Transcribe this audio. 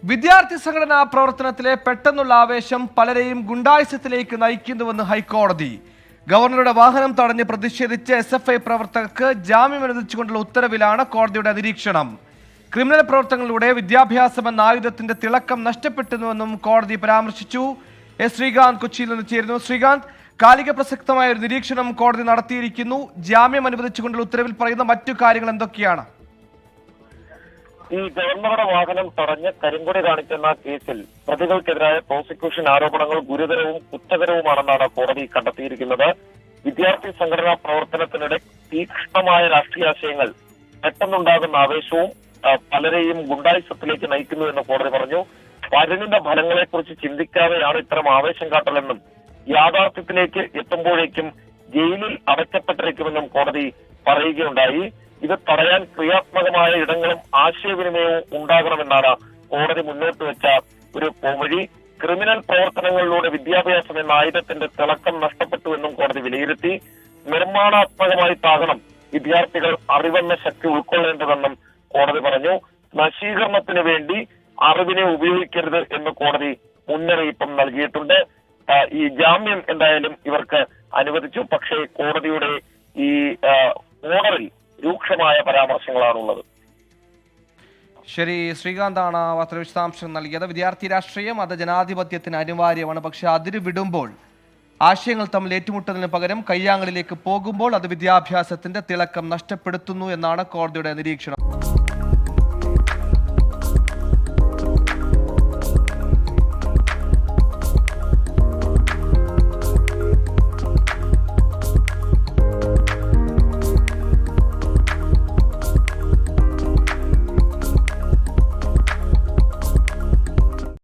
വിദ്യാർത്ഥി സംഘടനാ പ്രവർത്തനത്തിലെ പെട്ടെന്നുള്ള ആവേശം പലരെയും ഗുണ്ടായുസത്തിലേക്ക് നയിക്കുന്നുവെന്ന് ഹൈക്കോടതി. ഗവർണറുടെ വാഹനം തടഞ്ഞ് പ്രതിഷേധിച്ച് SFI പ്രവർത്തകർക്ക് ജാമ്യം അനുവദിച്ചുകൊണ്ടുള്ള ഉത്തരവിലാണ് കോടതിയുടെ നിരീക്ഷണം. ക്രിമിനൽ പ്രവർത്തനങ്ങളിലൂടെ വിദ്യാഭ്യാസം എന്ന ആയുധത്തിന്റെ തിളക്കം നഷ്ടപ്പെട്ടുവെന്നും കോടതി പരാമർശിച്ചു. ശ്രീകാന്ത് കൊച്ചിയിൽ നിന്ന് ചേരുന്നു. ശ്രീകാന്ത്, കാലിക പ്രസക്തമായ ഒരു നിരീക്ഷണം കോടതി നടത്തിയിരിക്കുന്നു. ജാമ്യം അനുവദിച്ചുകൊണ്ടുള്ള ഉത്തരവിൽ പറയുന്ന മറ്റു കാര്യങ്ങൾ എന്തൊക്കെയാണ്? ഈ ഗവർണറുടെ വാഹനം തടഞ്ഞ് കരിങ്കൊടി കാണിക്കുന്ന കേസിൽ പ്രതികൾക്കെതിരായ പ്രോസിക്യൂഷൻ ആരോപണങ്ങൾ ഗുരുതരവും കുറ്റകരവുമാണെന്നാണ് കോടതി കണ്ടെത്തിയിരിക്കുന്നത്. വിദ്യാർത്ഥി സംഘടനാ പ്രവർത്തനത്തിനിടെ തീക്ഷ്ണമായ രാഷ്ട്രീയാശയങ്ങൾ പെട്ടെന്നുണ്ടാകുന്ന ആവേശവും പലരെയും ഗുണ്ടായുസത്തിലേക്ക് നയിക്കുന്നുവെന്ന് കോടതി പറഞ്ഞു. വരുണിന്റെ ഫലങ്ങളെക്കുറിച്ച് ചിന്തിക്കാതെയാണ് ഇത്തരം ആവേശം കാട്ടലെന്നും യാഥാർത്ഥ്യത്തിലേക്ക് എത്തുമ്പോഴേക്കും ജയിലിൽ അടയ്ക്കപ്പെട്ടിരിക്കുമെന്നും കോടതി പറയുകയുണ്ടായി. ഇത് തടയാൻ ക്രിയാത്മകമായ ഇടങ്ങളും ആശയവിനിമയവും ഉണ്ടാകണമെന്നാണ് കോടതി മുന്നോട്ട് വെച്ച ഒരു പോംവഴി. ക്രിമിനൽ പ്രവർത്തനങ്ങളിലൂടെ വിദ്യാഭ്യാസം എന്ന ആയുധത്തിന്റെ തിളക്കം നഷ്ടപ്പെട്ടുവെന്നും കോടതി വിലയിരുത്തി. നിർമ്മാണാത്മകമായിട്ടാകണം വിദ്യാർത്ഥികൾ അറിവെന്ന ശക്തി ഉൾക്കൊള്ളേണ്ടതെന്നും കോടതി പറഞ്ഞു. നശീകരണത്തിന് വേണ്ടി അറിവിനെ ഉപയോഗിക്കരുത് എന്ന് കോടതി മുന്നറിയിപ്പും നൽകിയിട്ടുണ്ട്. ഈ ജാമ്യം എന്തായാലും ഇവർക്ക് അനുവദിച്ചു. പക്ഷേ കോടതിയുടെ ഈ ഓർഡറിൽ രൂക്ഷമായ പരാമർശങ്ങളാണുള്ളത്. ശരി, ശ്രീകാന്താണ് വാർത്തയുടെ വിശദാംശം നൽകിയത്. വിദ്യാർത്ഥി രാഷ്ട്രീയം അത് ജനാധിപത്യത്തിന് അനിവാര്യമാണ്. പക്ഷെ അതിര് വിടുമ്പോൾ, ആശയങ്ങൾ തമ്മിൽ ഏറ്റുമുട്ടുന്നതിന് പകരം കയ്യാങ്ങളിലേക്ക് പോകുമ്പോൾ അത് വിദ്യാഭ്യാസത്തിന്റെ തിളക്കം നഷ്ടപ്പെടുത്തുന്നു എന്നാണ് കോടതിയുടെ നിരീക്ഷണം.